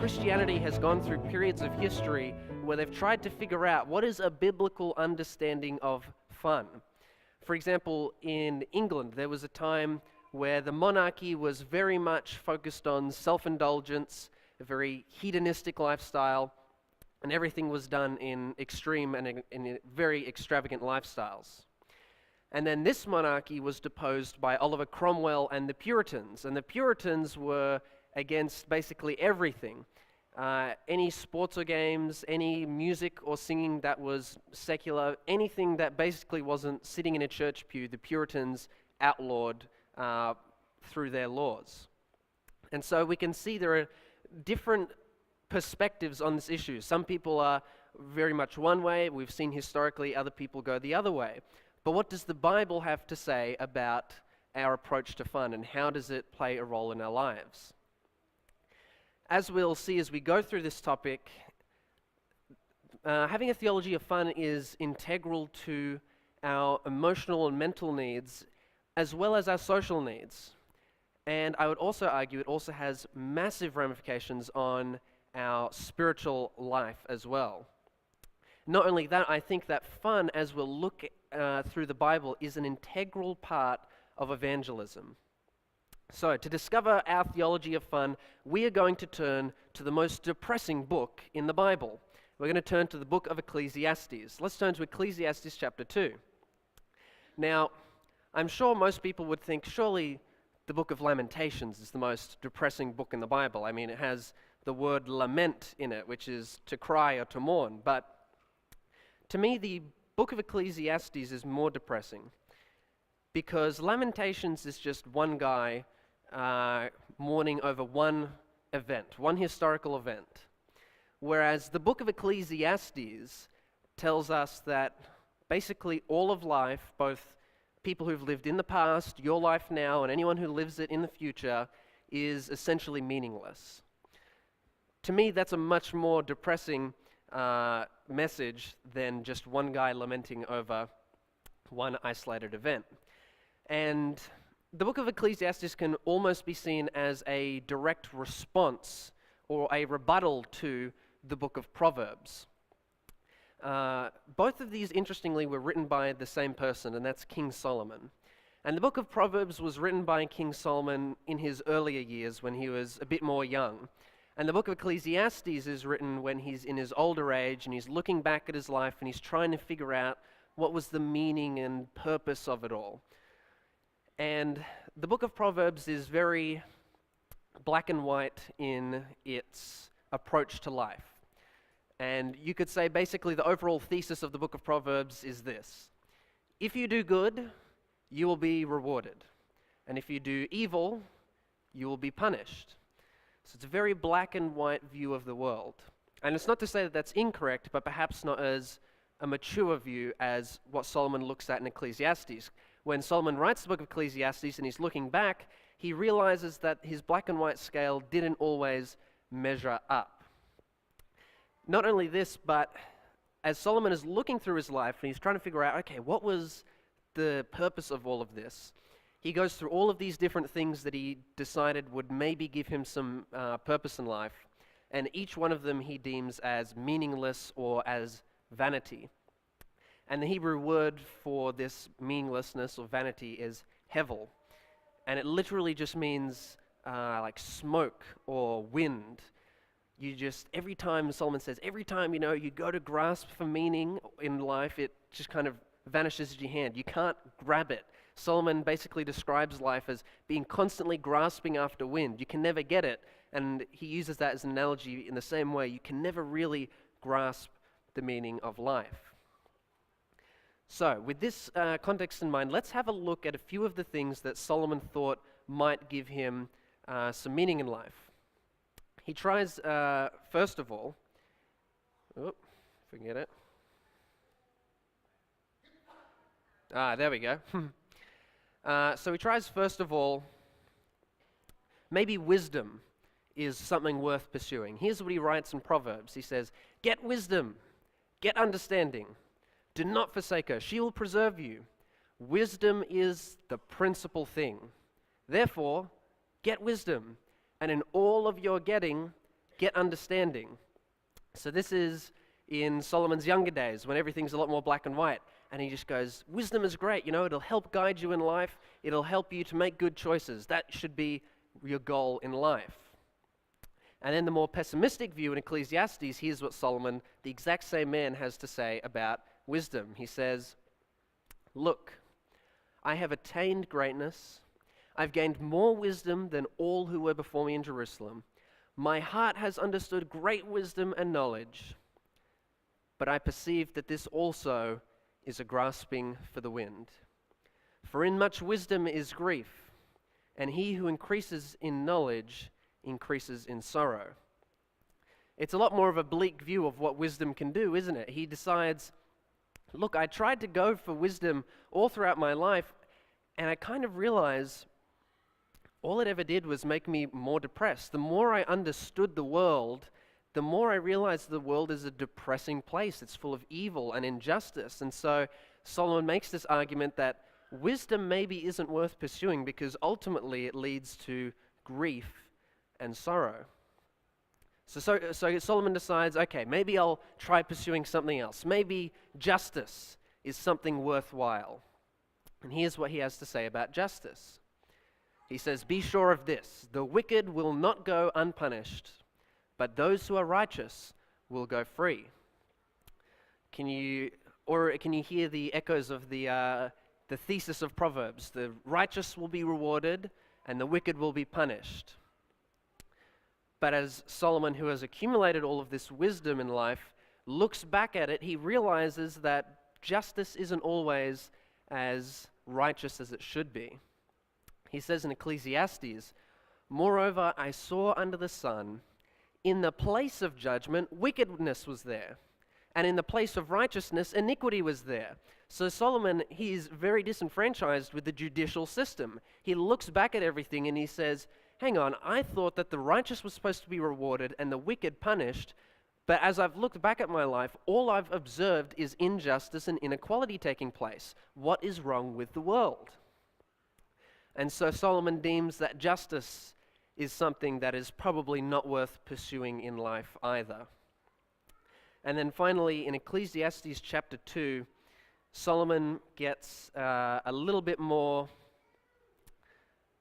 Christianity has gone through periods of history where they've tried to figure out what is a biblical understanding of fun. For example, in England, there was a time where the monarchy was very much focused on self-indulgence, a very hedonistic lifestyle, and everything was done in extreme and in very extravagant lifestyles. And then this monarchy was deposed by Oliver Cromwell and the Puritans. And the Puritans were against basically everything. Any sports or games, any music or singing that was secular, anything that basically wasn't sitting in a church pew, the Puritans outlawed through their laws. And so we can see there are different perspectives on this issue. Some people are very much one way. We've seen historically other people go the other way. But what does the Bible have to say about our approach to fun, and how does it play a role in our lives? As we'll see as we go through this topic, having a theology of fun is integral to our emotional and mental needs, as well as our social needs. And I would also argue it also has massive ramifications on our spiritual life as well. Not only that, I think that fun, as we'll look through the Bible, is an integral part of evangelism. So, to discover our theology of fun, we are going to turn to the most depressing book in the Bible. We're going to turn to the book of Ecclesiastes. Let's turn to Ecclesiastes chapter 2. Now, I'm sure most people would think, surely the book of Lamentations is the most depressing book in the Bible. I mean, it has the word lament in it, which is to cry or to mourn. But to me, the book of Ecclesiastes is more depressing, because Lamentations is just one guy mourning over one event, one historical event. Whereas the book of Ecclesiastes tells us that basically all of life, both people who've lived in the past, your life now, and anyone who lives it in the future, is essentially meaningless. To me, that's a much more depressing message than just one guy lamenting over one isolated event. And the book of Ecclesiastes can almost be seen as a direct response or a rebuttal to the book of Proverbs. Both of these, interestingly, were written by the same person, and that's King Solomon. And the book of Proverbs was written by King Solomon in his earlier years when he was a bit more young. And the book of Ecclesiastes is written when he's in his older age and he's looking back at his life and he's trying to figure out what was the meaning and purpose of it all. And the book of Proverbs is very black and white in its approach to life. And you could say basically the overall thesis of the book of Proverbs is this: if you do good, you will be rewarded. And if you do evil, you will be punished. So it's a very black and white view of the world. And it's not to say that that's incorrect, but perhaps not as a mature view as what Solomon looks at in Ecclesiastes. When Solomon writes the book of Ecclesiastes and he's looking back, he realizes that his black and white scale didn't always measure up. Not only this, but as Solomon is looking through his life and he's trying to figure out, okay, what was the purpose of all of this? He goes through all of these different things that he decided would maybe give him some purpose in life, and each one of them he deems as meaningless or as vanity. And the Hebrew word for this meaninglessness or vanity is hevel, and it literally just means like smoke or wind. Every time, Solomon says, every time you go to grasp for meaning in life, it just kind of vanishes in your hand. You can't grab it. Solomon basically describes life as being constantly grasping after wind. You can never get it. And he uses that as an analogy in the same way. You can never really grasp the meaning of life. So, with this context in mind, let's have a look at a few of the things that Solomon thought might give him some meaning in life. He tries, first of all, forget it. There we go. So he tries, first of all, maybe wisdom is something worth pursuing. Here's what he writes in Proverbs. He says, "Get wisdom, get understanding. Do not forsake her. She will preserve you. Wisdom is the principal thing. Therefore, get wisdom, and in all of your getting, get understanding. So this is in Solomon's younger days when everything's a lot more black and white. And he just goes, wisdom is great, it'll help guide you in life. It'll help you to make good choices. That should be your goal in life. And then the more pessimistic view in Ecclesiastes, here's what Solomon, the exact same man, has to say about wisdom. He says, look, I have attained greatness. I've gained more wisdom than all who were before me in Jerusalem. My heart has understood great wisdom and knowledge. But I perceive that this also is a grasping for the wind. For in much wisdom is grief, and he who increases in knowledge increases in sorrow. It's a lot more of a bleak view of what wisdom can do, isn't it? He decides, look, I tried to go for wisdom all throughout my life, and I kind of realize all it ever did was make me more depressed. The more I understood the world, the more I realized the world is a depressing place. It's full of evil and injustice. And so Solomon makes this argument that wisdom maybe isn't worth pursuing because ultimately it leads to grief and sorrow. So Solomon decides, okay, maybe I'll try pursuing something else. Maybe justice is something worthwhile. And here's what he has to say about justice. He says, be sure of this, the wicked will not go unpunished, but those who are righteous will go free. Can you hear the echoes of the thesis of Proverbs? The righteous will be rewarded and the wicked will be punished. But as Solomon, who has accumulated all of this wisdom in life, looks back at it, he realizes that justice isn't always as righteous as it should be. He says in Ecclesiastes, moreover, I saw under the sun, in the place of judgment, wickedness was there, and in the place of righteousness, iniquity was there. So Solomon, he's very disenfranchised with the judicial system. He looks back at everything and he says, hang on, I thought that the righteous was supposed to be rewarded and the wicked punished, but as I've looked back at my life, all I've observed is injustice and inequality taking place. What is wrong with the world? And so Solomon deems that justice is something that is probably not worth pursuing in life either. And then finally, in Ecclesiastes chapter 2, Solomon gets a little bit more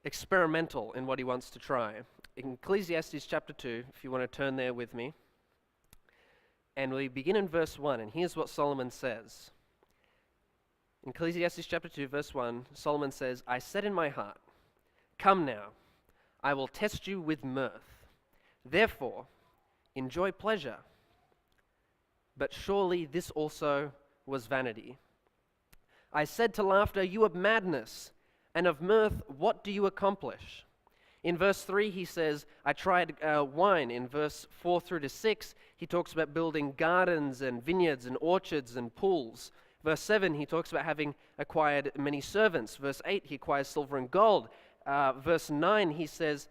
experimental in what he wants to try. In Ecclesiastes chapter 2, if you want to turn there with me, and we begin in verse 1, and here's what Solomon says. In Ecclesiastes chapter 2, verse 1, Solomon says, I said in my heart, come now, I will test you with mirth. Therefore, enjoy pleasure. But surely this also was vanity. I said to laughter, you are madness, and of mirth, what do you accomplish? In verse 3, he says, I tried wine. In verse 4 through to 6, he talks about building gardens and vineyards and orchards and pools. Verse 7, he talks about having acquired many servants. Verse 8, he acquires silver and gold. Verse 9, he says,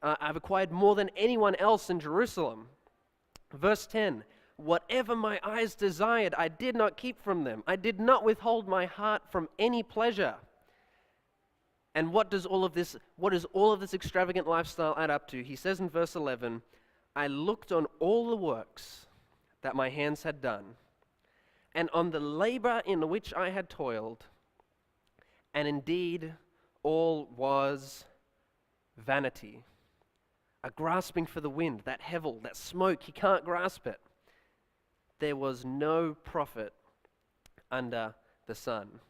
I've acquired more than anyone else in Jerusalem. Verse 10, whatever my eyes desired, I did not keep from them. I did not withhold my heart from any pleasure. And what does all of this extravagant lifestyle add up to? He says in verse 11, I looked on all the works that my hands had done, and on the labor in which I had toiled, and indeed all was vanity. A grasping for the wind, that hevel, that smoke, he can't grasp it. There was no profit under the sun.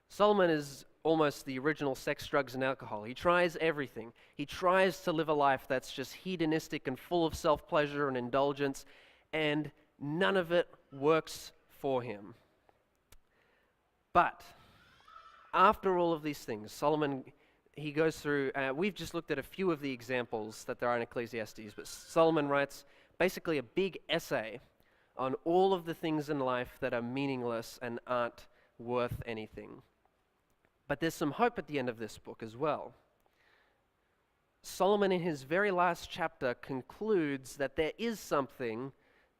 Solomon is almost the original sex, drugs, and alcohol. He tries everything. He tries to live a life that's just hedonistic and full of self-pleasure and indulgence, and none of it works for him. But after all of these things, Solomon, he goes through, we've just looked at a few of the examples that there are in Ecclesiastes, but Solomon writes basically a big essay on all of the things in life that are meaningless and aren't worth anything. But there's some hope at the end of this book as well. Solomon, in his very last chapter, concludes that there is something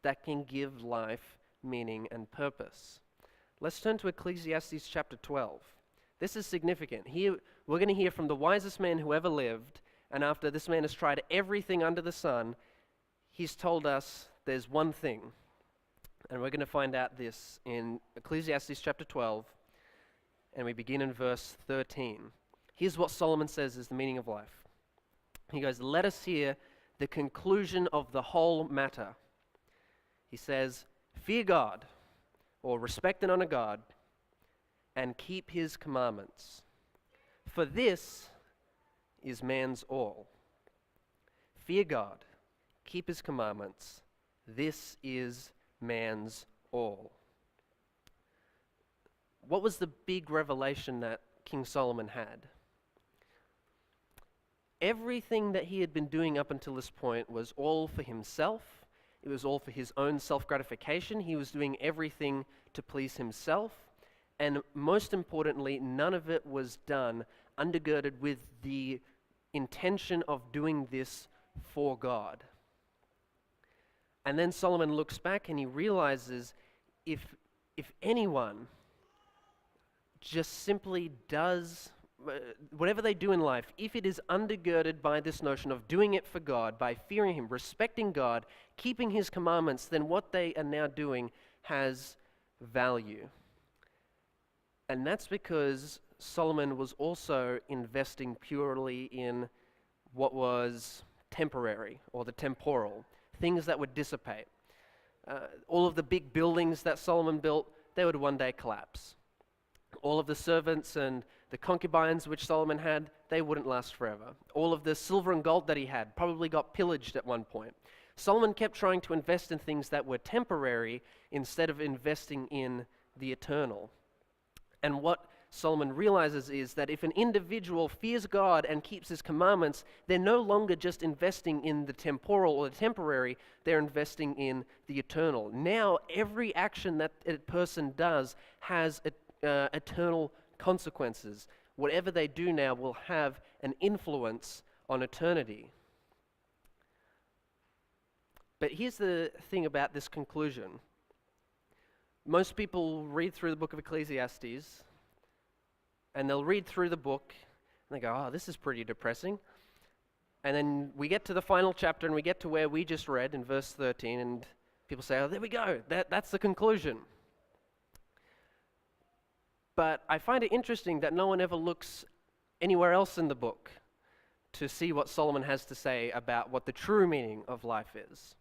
that can give life meaning and purpose. Let's turn to Ecclesiastes chapter 12. This is significant. Here, we're going to hear from the wisest man who ever lived, and after this man has tried everything under the sun, he's told us there's one thing, and we're going to find out this in Ecclesiastes chapter 12, and we begin in verse 13. Here's what Solomon says is the meaning of life. He goes, "Let us hear the conclusion of the whole matter." He says, "Fear God," or respect and honor God, "and keep his commandments. For this is man's all." Fear God, keep his commandments. This is man's all. What was the big revelation that King Solomon had? Everything that he had been doing up until this point was all for himself. It was all for his own self-gratification. He was doing everything to please himself. And most importantly, none of it was done undergirded with the intention of doing this for God. And then Solomon looks back and he realizes if anyone just simply does whatever they do in life, if it is undergirded by this notion of doing it for God, by fearing him, respecting God, keeping his commandments, then what they are now doing has value. And that's because Solomon was also investing purely in what was temporary, or the temporal, things that would dissipate. All of the big buildings that Solomon built, they would one day collapse. All of the servants and the concubines which Solomon had, they wouldn't last forever. All of the silver and gold that he had probably got pillaged at one point. Solomon kept trying to invest in things that were temporary instead of investing in the eternal. And what Solomon realizes is that if an individual fears God and keeps his commandments, they're no longer just investing in the temporal or the temporary, they're investing in the eternal. Now, every action that a person does has eternal consequences. Whatever they do now will have an influence on eternity. But here's the thing about this conclusion. Most people read through the book of Ecclesiastes, and they'll read through the book, and they go, "Oh, this is pretty depressing." And then we get to the final chapter, and we get to where we just read in verse 13, and people say, "Oh, there we go, that's the conclusion." But I find it interesting that no one ever looks anywhere else in the book to see what Solomon has to say about what the true meaning of life is.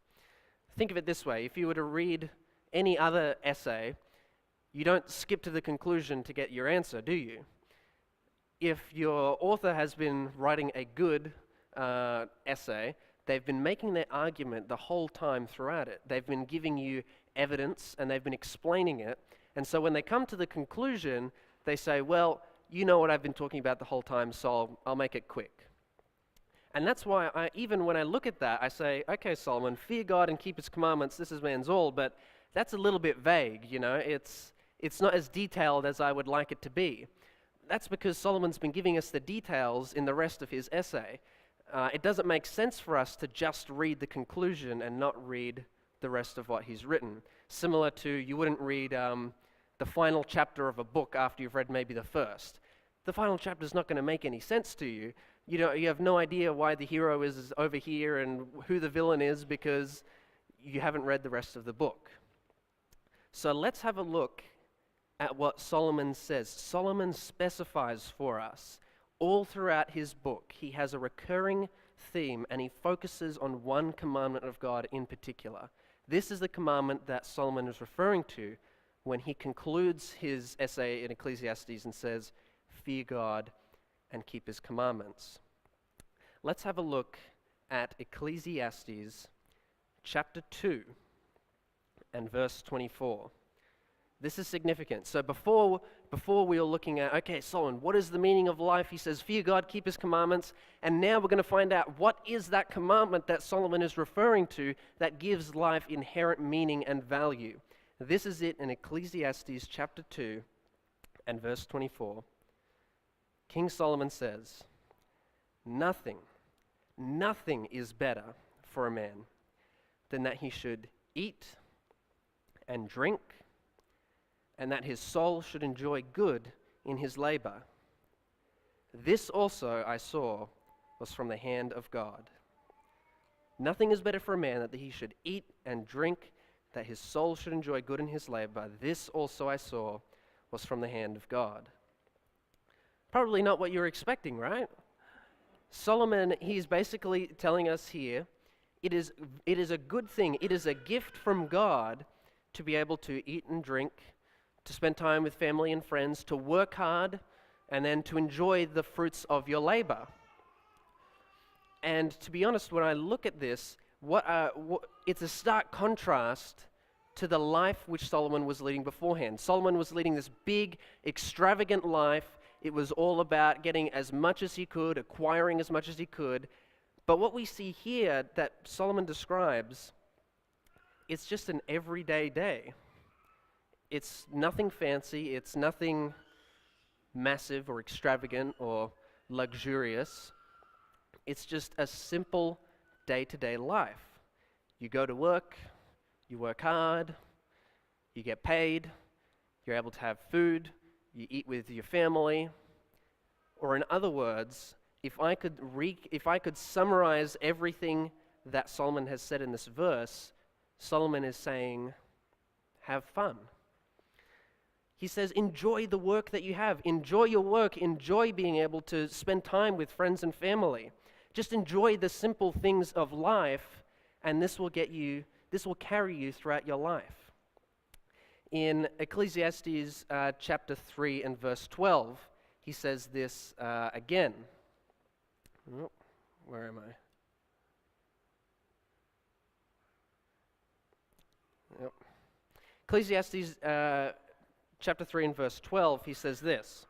Think of it this way. If you were to read any other essay, you don't skip to the conclusion to get your answer, do you? If your author has been writing a good essay, they've been making their argument the whole time throughout it. They've been giving you evidence and they've been explaining it. And so when they come to the conclusion, they say, "Well, you know what I've been talking about the whole time, so I'll make it quick." And that's why even when I look at that, I say, "Okay, Solomon, fear God and keep his commandments, this is man's all," but that's a little bit vague, you know. It's not as detailed as I would like it to be. That's because Solomon's been giving us the details in the rest of his essay. It doesn't make sense for us to just read the conclusion and not read the rest of what he's written. Similar to, you wouldn't read the final chapter of a book after you've read maybe the first. The final chapter is not going to make any sense to you. You have no idea why the hero is over here and who the villain is because you haven't read the rest of the book. So let's have a look at what Solomon says. Solomon specifies for us all throughout his book. He has a recurring theme and he focuses on one commandment of God in particular. This is the commandment that Solomon is referring to when he concludes his essay in Ecclesiastes and says, "Fear God and keep his commandments." Let's have a look at Ecclesiastes chapter 2 and verse 24. This is significant. So before we were looking at, okay, Solomon, what is the meaning of life? He says, fear God, keep his commandments. And now we're going to find out what is that commandment that Solomon is referring to that gives life inherent meaning and value. This is it in Ecclesiastes chapter 2 and verse 24. King Solomon says, nothing is better for a man than that he should eat and drink, and that his soul should enjoy good in his labor. This also I saw was from the hand of God. Nothing is better for a man than that he should eat and drink, that his soul should enjoy good in his labor. This also I saw was from the hand of God. Probably not what you're expecting, right? Solomon, he's basically telling us here, it is a good thing, it is a gift from God to be able to eat and drink, to spend time with family and friends, to work hard, and then to enjoy the fruits of your labor. And to be honest, when I look at this, it's a stark contrast to the life which Solomon was leading beforehand. Solomon was leading this big, extravagant life. It was all about getting as much as he could, acquiring as much as he could. But what we see here that Solomon describes, it's just an everyday day. It's nothing fancy, it's nothing massive or extravagant or luxurious. It's just a simple day-to-day life. You go to work, you work hard, you get paid, you're able to have food, you eat with your family. Or in other words, if I could summarize everything that Solomon has said in this verse, Solomon is saying, have fun. He says, enjoy the work that you have. Enjoy your work. Enjoy being able to spend time with friends and family. Just enjoy the simple things of life, and this will carry you throughout your life. In Ecclesiastes chapter 3 and verse 12, he says this again. Oh, where am I? Yep. Ecclesiastes chapter 3 and verse 12, he says this.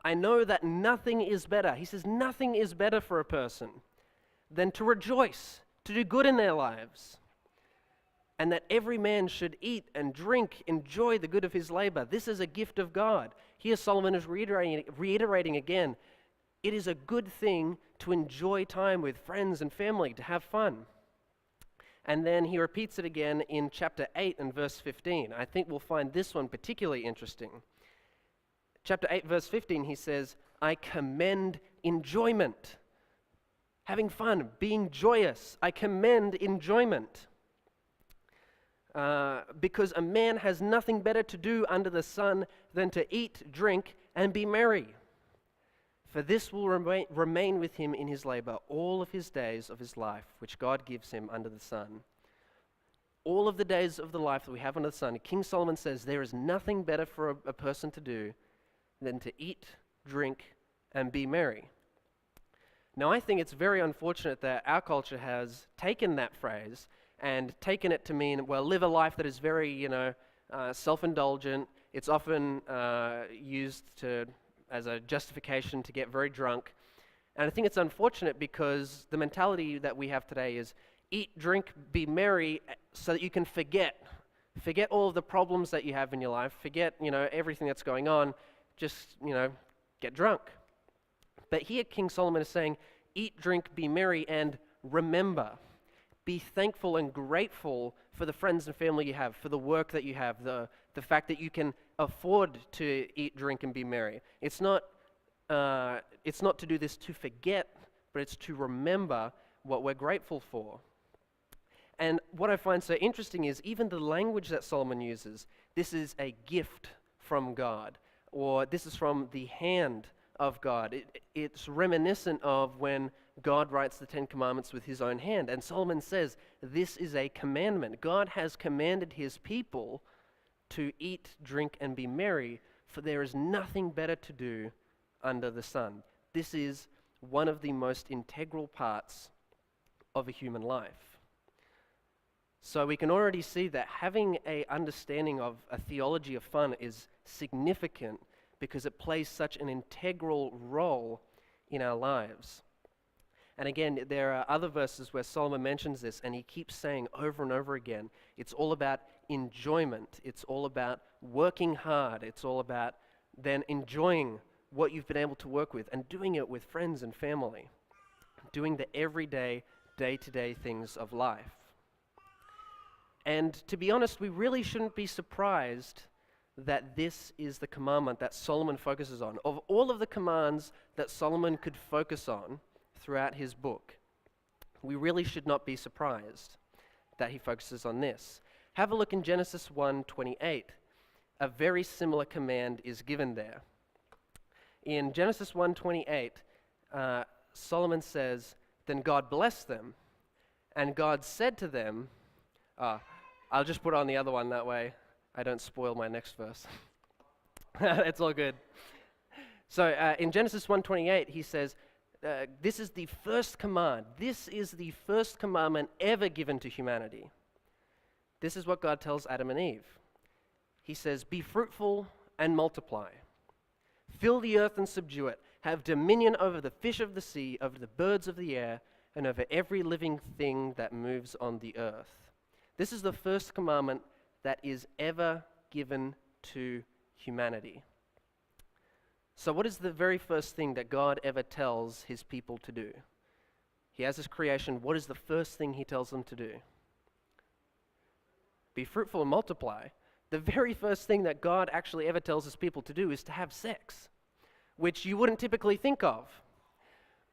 I know that nothing is better. He says nothing is better for a person than to rejoice, to do good in their lives, and that every man should eat and drink, enjoy the good of his labor. This is a gift of God. Here Solomon is reiterating again, it is a good thing to enjoy time with friends and family, to have fun. And then he repeats it again in chapter 8 and verse 15. I think we'll find this one particularly interesting. Chapter 8, verse 15, he says, I commend enjoyment. Having fun, being joyous. I commend enjoyment. Because a man has nothing better to do under the sun than to eat, drink, and be merry. For this will remain with him in his labor all of his days of his life, which God gives him under the sun. All of the days of the life that we have under the sun, King Solomon says there is nothing better for a person to do than to eat, drink, and be merry. Now, I think it's very unfortunate that our culture has taken that phrase and taken it to mean, well, live a life that is very, self-indulgent. It's often used as a justification to get very drunk. And I think it's unfortunate because the mentality that we have today is eat, drink, be merry so that you can forget all of the problems that you have in your life, forget, everything that's going on, just, get drunk. But here King Solomon is saying, eat, drink, be merry, and remember. Be thankful and grateful for the friends and family you have, for the work that you have, the fact that you can afford to eat, drink, and be merry. It's not to do this to forget, but it's to remember what we're grateful for. And what I find so interesting is even the language that Solomon uses, this is a gift from God, or this is from the hand of God. It's reminiscent of when God writes the Ten Commandments with his own hand. And Solomon says, this is a commandment. God has commanded his people to eat, drink, and be merry, for there is nothing better to do under the sun. This is one of the most integral parts of a human life. So we can already see that having an understanding of a theology of fun is significant because it plays such an integral role in our lives. And again, there are other verses where Solomon mentions this, and he keeps saying over and over again, it's all about enjoyment. It's all about working hard. It's all about then enjoying what you've been able to work with and doing it with friends and family, doing the everyday, day-to-day things of life. And to be honest, we really shouldn't be surprised that this is the commandment that Solomon focuses on. Of all of the commands that Solomon could focus on throughout his book, we really should not be surprised that he focuses on this. Have a look in Genesis 1:28. A very similar command is given there. In Genesis 1:28, Solomon says, "Then God blessed them, and God said to them," I'll just put on the other one, that way I don't spoil my next verse. It's all good. So in Genesis 1:28, he says, this is the first command. This is the first commandment ever given to humanity. This is what God tells Adam and Eve. He says, "Be fruitful and multiply. Fill the earth and subdue it. Have dominion over the fish of the sea, over the birds of the air, and over every living thing that moves on the earth." This is the first commandment that is ever given to humanity. So what is the very first thing that God ever tells his people to do? He has his creation. What is the first thing he tells them to do? Be fruitful and multiply. The very first thing that God actually ever tells his people to do is to have sex, which you wouldn't typically think of.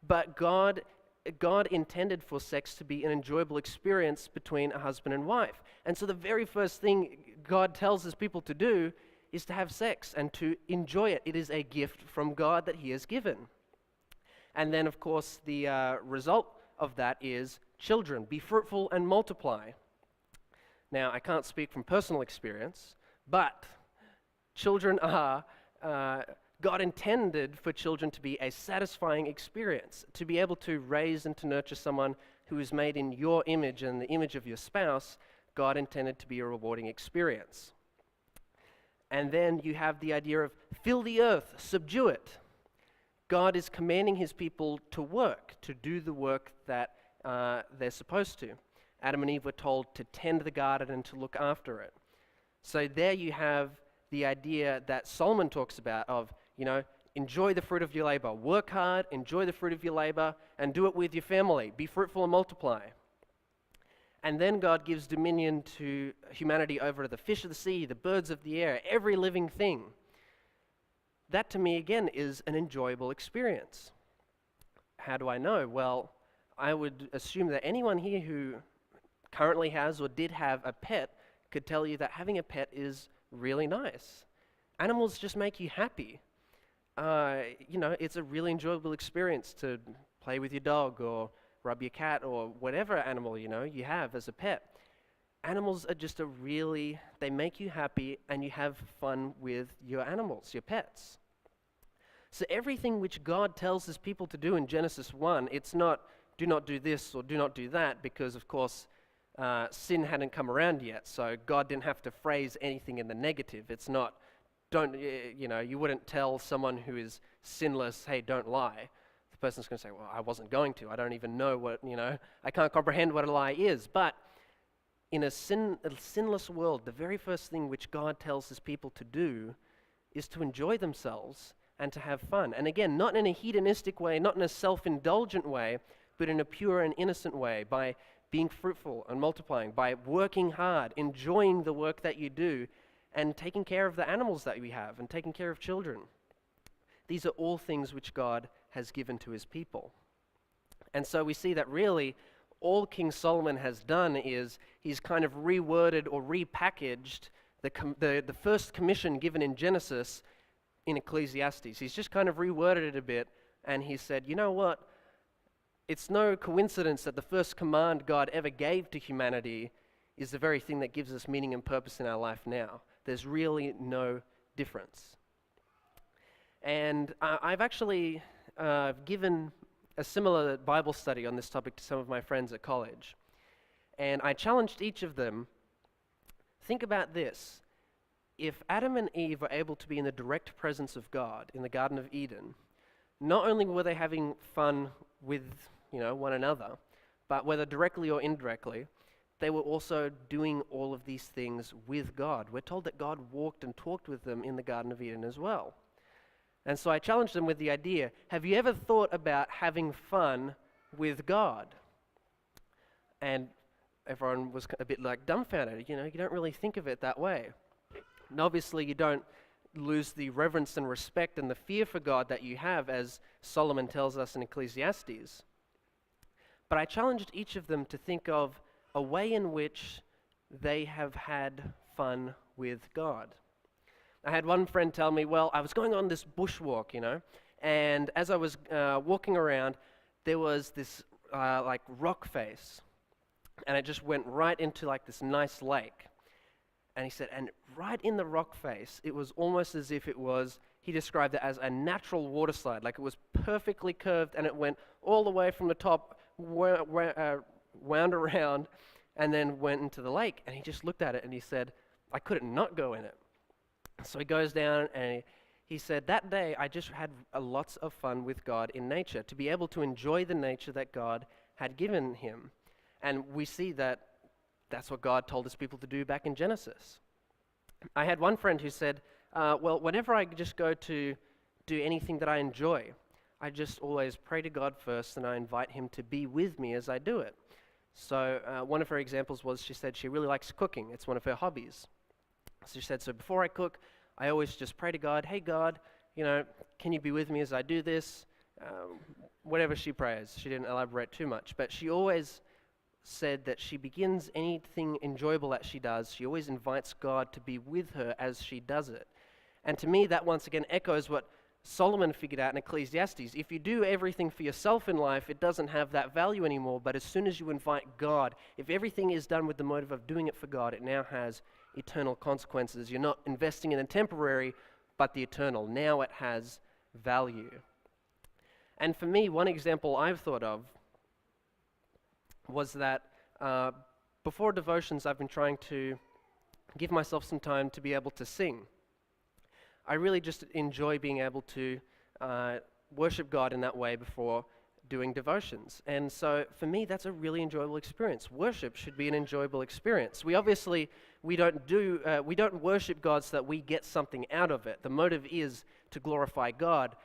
But God intended for sex to be an enjoyable experience between a husband and wife. And so the very first thing God tells his people to do is to have sex and to enjoy it. It is a gift from God that he has given. And then, of course, the result of that is children. Be fruitful and multiply. Now, I can't speak from personal experience, but children are, God intended for children to be a satisfying experience, to be able to raise and to nurture someone who is made in your image and the image of your spouse. God intended to be a rewarding experience. And then you have the idea of fill the earth, subdue it. God is commanding his people to work, to do the work that they're supposed to. Adam and Eve were told to tend the garden and to look after it. So there you have the idea that Solomon talks about of, enjoy the fruit of your labor. Work hard, enjoy the fruit of your labor, and do it with your family. Be fruitful and multiply. And then God gives dominion to humanity over the fish of the sea, the birds of the air, every living thing. That to me, again, is an enjoyable experience. How do I know? Well, I would assume that anyone here who currently has or did have a pet could tell you that having a pet is really nice. Animals just make you happy. It's a really enjoyable experience to play with your dog or rub your cat or whatever animal you have as a pet. Animals are just they make you happy, and you have fun with your animals, your pets. So everything which God tells his people to do in Genesis 1, it's not do not do this or do not do that, because of course sin hadn't come around yet, so God didn't have to phrase anything in the negative. It's not, you wouldn't tell someone who is sinless, hey, don't lie. The person's going to say, well, I wasn't going to. I don't even know what, I can't comprehend what a lie is. But in a sinless world, the very first thing which God tells his people to do is to enjoy themselves and to have fun. And again, not in a hedonistic way, not in a self-indulgent way, but in a pure and innocent way, by being fruitful and multiplying, by working hard, enjoying the work that you do, and taking care of the animals that we have, and taking care of children. These are all things which God has given to his people. And so we see that really all King Solomon has done is he's kind of reworded or repackaged the first commission given in Genesis in Ecclesiastes. He's just kind of reworded it a bit, and he said, you know what? It's no coincidence that the first command God ever gave to humanity is the very thing that gives us meaning and purpose in our life now. There's really no difference. And I've actually given a similar Bible study on this topic to some of my friends at college. And I challenged each of them, think about this. If Adam and Eve were able to be in the direct presence of God in the Garden of Eden, not only were they having fun with one another, but whether directly or indirectly, they were also doing all of these things with God. We're told that God walked and talked with them in the Garden of Eden as well. And so I challenged them with the idea, have you ever thought about having fun with God? And everyone was a bit dumbfounded. You don't really think of it that way. And obviously you don't lose the reverence and respect and the fear for God that you have, as Solomon tells us in Ecclesiastes. But I challenged each of them to think of a way in which they have had fun with God. I had one friend tell me, well, I was going on this bushwalk, and as I was walking around, there was this like rock face, and it just went right into like this nice lake. And he said, and right in the rock face, it was almost as if it was, he described it as a natural water slide, like it was perfectly curved, and it went all the way from the top, wound around, and then went into the lake. And he just looked at it and he said, I couldn't not go in it. So he goes down and he said, that day I just had lots of fun with God in nature, to be able to enjoy the nature that God had given him. And we see that that's what God told his people to do back in Genesis. I had one friend who said, well, whenever I just go to do anything that I enjoy, I just always pray to God first and I invite him to be with me as I do it. So one of her examples was, she said she really likes cooking. It's one of her hobbies. So she said, so before I cook, I always just pray to God, hey God, can you be with me as I do this? Whatever she prays. She didn't elaborate too much, but she always said that she begins anything enjoyable that she does, she always invites God to be with her as she does it. And to me, that once again echoes what Solomon figured out in Ecclesiastes. If you do everything for yourself in life, it doesn't have that value anymore, but as soon as you invite God, if everything is done with the motive of doing it for God, it now has eternal consequences. You're not investing in the temporary, but the eternal. Now it has value. And for me, one example I've thought of was that before devotions, I've been trying to give myself some time to be able to sing. I really just enjoy being able to worship God in that way before doing devotions. And so for me, that's a really enjoyable experience. Worship should be an enjoyable experience. We don't worship God so that we get something out of it. The motive is to glorify God.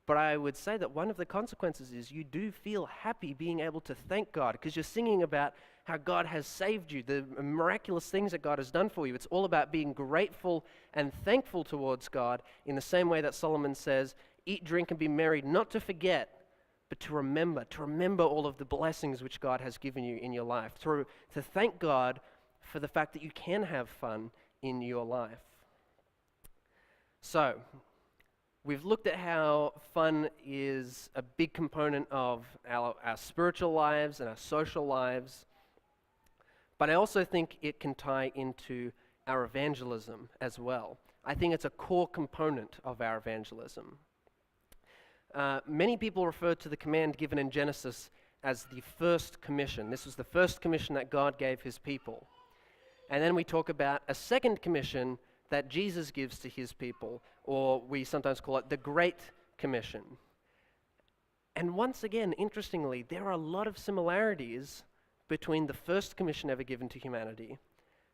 But I would say that one of the consequences is you do feel happy being able to thank God, because you're singing about how God has saved you, the miraculous things that God has done for you. It's all about being grateful and thankful towards God in the same way that Solomon says, eat, drink, and be merry, not to forget, but to remember all of the blessings which God has given you in your life, to thank God for the fact that you can have fun in your life. So, we've looked at how fun is a big component of our spiritual lives and our social lives, but I also think it can tie into our evangelism as well. I think it's a core component of our evangelism. Many people refer to the command given in Genesis as the first commission. This was the first commission that God gave his people. And then we talk about a second commission that Jesus gives to his people, or we sometimes call it the Great Commission. And once again, interestingly, there are a lot of similarities between the first commission ever given to humanity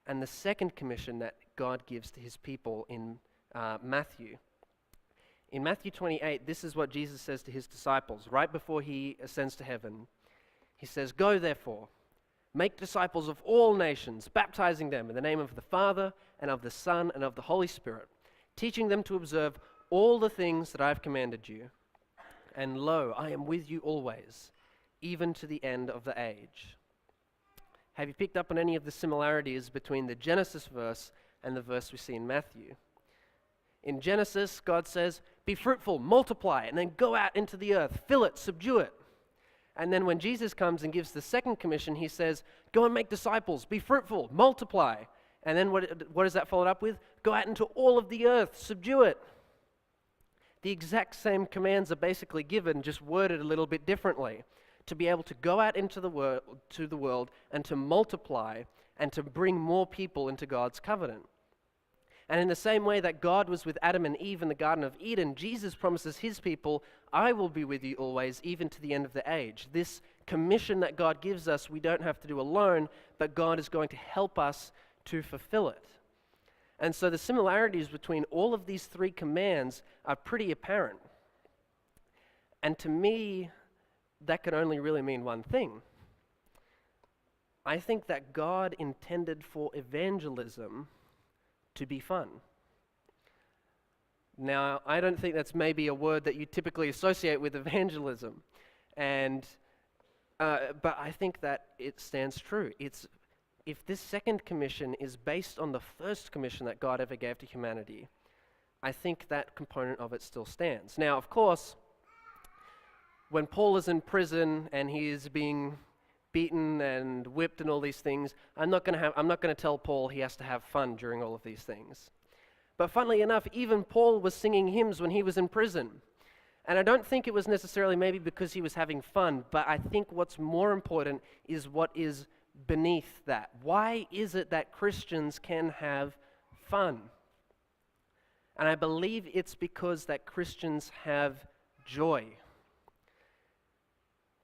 and the second commission that God gives to his people in Matthew. In Matthew 28, this is what Jesus says to his disciples right before he ascends to heaven. He says, "Go therefore, make disciples of all nations, baptizing them in the name of the Father and of the Son and of the Holy Spirit, teaching them to observe all the things that I have commanded you. And lo, I am with you always, even to the end of the age." Have you picked up on any of the similarities between the Genesis verse and the verse we see in Matthew? In Genesis, God says, be fruitful, multiply, and then go out into the earth, fill it, subdue it. And then when Jesus comes and gives the second commission, he says, go and make disciples, be fruitful, multiply. And then what is that followed up with? Go out into all of the earth, subdue it. The exact same commands are basically given, just worded a little bit differently. To be able to go out into the world and to multiply and to bring more people into God's covenant. And in the same way that God was with Adam and Eve in the Garden of Eden, Jesus promises his people, I will be with you always, even to the end of the age. This commission that God gives us, we don't have to do alone, but God is going to help us to fulfill it. And so the similarities between all of these three commands are pretty apparent. And to me, that can only really mean one thing. I think that God intended for evangelism to be fun. Now, I don't think that's maybe a word that you typically associate with evangelism. And But I think that it stands true. If this second commission is based on the first commission that God ever gave to humanity, I think that component of it still stands. Now, of course, when Paul is in prison and he is being beaten and whipped and all these things, I'm not going to tell Paul he has to have fun during all of these things. But funnily enough, even Paul was singing hymns when he was in prison. And I don't think it was necessarily maybe because he was having fun, but I think what's more important is what is beneath that. Why is it that Christians can have fun? And I believe it's because that Christians have joy.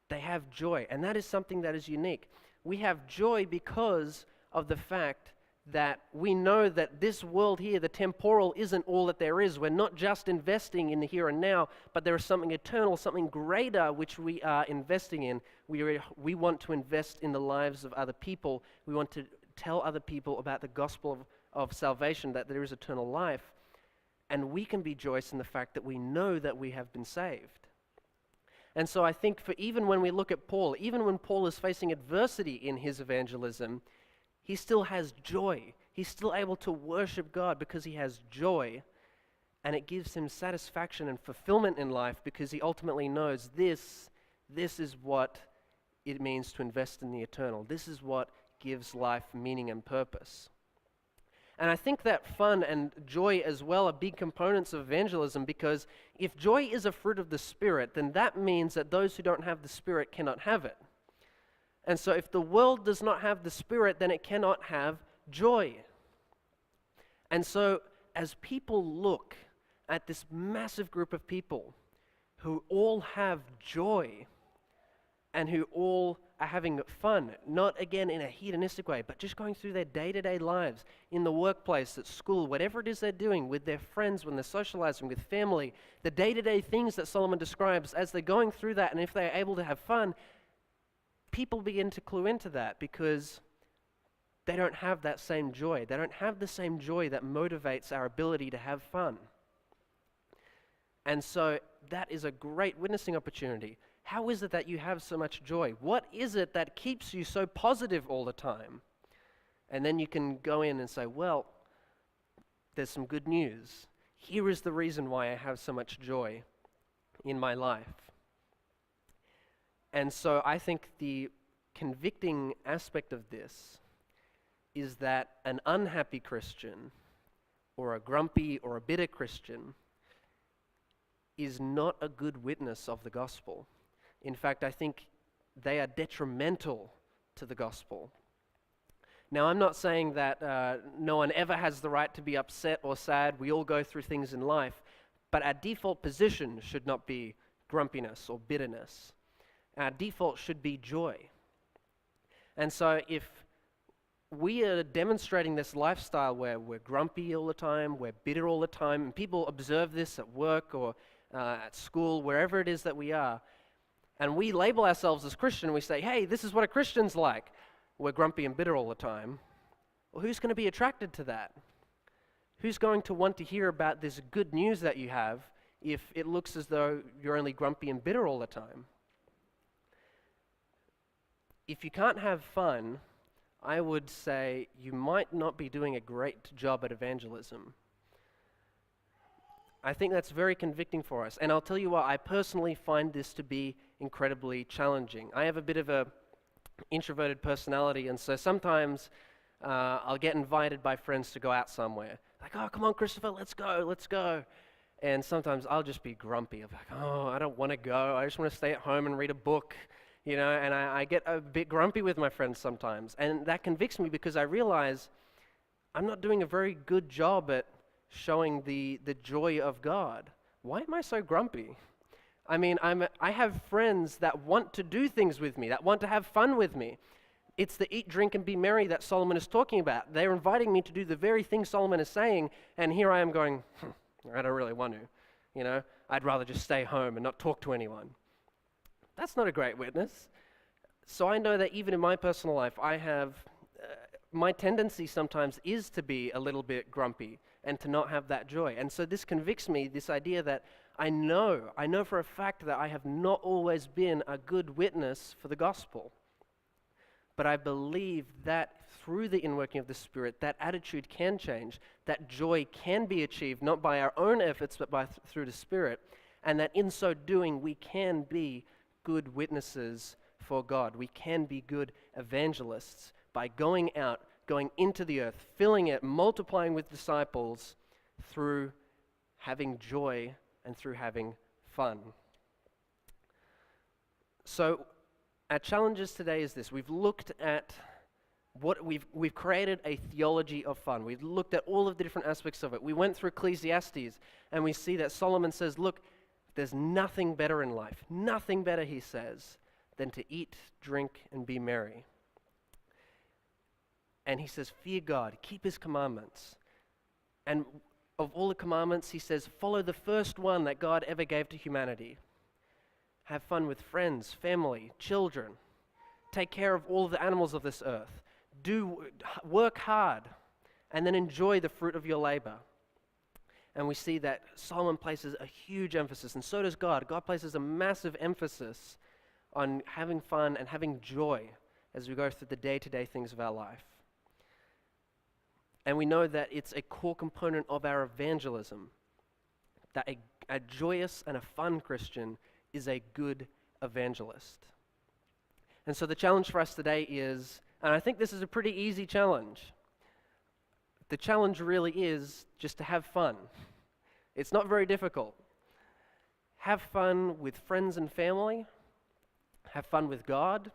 They have joy, and that is something that is unique. We have joy because of the fact that we know that this world here, the temporal, isn't all that there is. We're not just investing in the here and now, but there is something eternal, something greater which we are investing in. We want to invest in the lives of other people. We want to tell other people about the gospel of salvation, that there is eternal life. And we can be joyous in the fact that we know that we have been saved. And so I think for even when we look at Paul, even when Paul is facing adversity in his evangelism, he still has joy. He's still able to worship God because he has joy. And it gives him satisfaction and fulfillment in life because he ultimately knows this is what it means to invest in the eternal. This is what gives life meaning and purpose. And I think that fun and joy as well are big components of evangelism, because if joy is a fruit of the Spirit, then that means that those who don't have the Spirit cannot have it. And so if the world does not have the Spirit, then it cannot have joy. And so as people look at this massive group of people who all have joy and who all are having fun, not again in a hedonistic way, but just going through their day-to-day lives, in the workplace, at school, whatever it is they're doing, with their friends, when they're socializing, with family, the day-to-day things that Solomon describes, as they're going through that, and if they're able to have fun, people begin to clue into that because they don't have that same joy. They don't have the same joy that motivates our ability to have fun. And so that is a great witnessing opportunity. How is it that you have so much joy? What is it that keeps you so positive all the time? And then you can go in and say, well, there's some good news. Here is the reason why I have so much joy in my life. And so I think the convicting aspect of this is that an unhappy Christian or a grumpy or a bitter Christian is not a good witness of the gospel. In fact, I think they are detrimental to the gospel. Now, I'm not saying that no one ever has the right to be upset or sad. We all go through things in life. But our default position should not be grumpiness or bitterness. Our default should be joy. And so if we are demonstrating this lifestyle where we're grumpy all the time, we're bitter all the time, and people observe this at work or at school, wherever it is that we are, and we label ourselves as Christian, we say, hey, this is what a Christian's like. We're grumpy and bitter all the time. Well, who's going to be attracted to that? Who's going to want to hear about this good news that you have if it looks as though you're only grumpy and bitter all the time? If you can't have fun, I would say you might not be doing a great job at evangelism. I think that's very convicting for us. And I'll tell you what, I personally find this to be incredibly challenging. I have a bit of a introverted personality, and so sometimes I'll get invited by friends to go out somewhere. Like, oh, come on, Christopher, let's go. And sometimes I'll just be grumpy. I'm like, oh, I don't want to go. I just want to stay at home and read a book, you know, and I get a bit grumpy with my friends sometimes. And that convicts me because I realize I'm not doing a very good job at showing the joy of God. Why am I so grumpy? I mean, I have friends that want to do things with me, that want to have fun with me. It's the eat, drink, and be merry that Solomon is talking about. They're inviting me to do the very thing Solomon is saying, and here I am going, I don't really want to. You know, I'd rather just stay home and not talk to anyone. That's not a great witness. So I know that even in my personal life, I have, my tendency sometimes is to be a little bit grumpy and to not have that joy. And so this convicts me, this idea that I know for a fact that I have not always been a good witness for the gospel. But I believe that through the inworking of the Spirit, that attitude can change, that joy can be achieved, not by our own efforts, but through the Spirit, and that in so doing, we can be good witnesses for God. We can be good evangelists by going out, going into the earth, filling it, multiplying with disciples through having joy and through having fun. So, our challenges today is this. We've looked at we've created a theology of fun. We've looked at all of the different aspects of it. We went through Ecclesiastes, and we see that Solomon says, look, there's nothing better in life. Nothing better, he says, than to eat, drink, and be merry. And he says, fear God, keep his commandments. And of all the commandments, he says, follow the first one that God ever gave to humanity. Have fun with friends, family, children. Take care of all of the animals of this earth. Work hard, and then enjoy the fruit of your labor. And we see that Solomon places a huge emphasis, and so does God. God places a massive emphasis on having fun and having joy as we go through the day-to-day things of our life. And we know that it's a core component of our evangelism, that a joyous and a fun Christian is a good evangelist. And so the challenge for us today is, and I think this is a pretty easy challenge. The challenge really is just to have fun. It's not very difficult. Have fun with friends and family, have fun with God,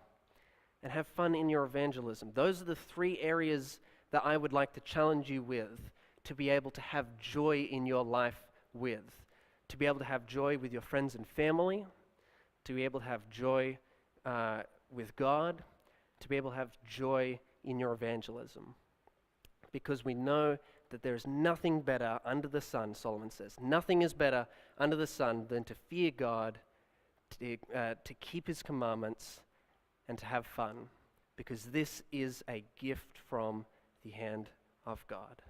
and have fun in your evangelism. Those are the three areas that I would like to challenge you with, to be able to have joy in your life with. To be able to have joy with your friends and family, to be able to have joy with God, to be able to have joy in your evangelism. Because we know that there is nothing better under the sun, Solomon says. Nothing is better under the sun than to fear God, to keep his commandments, and to have fun. Because this is a gift from the hand of God.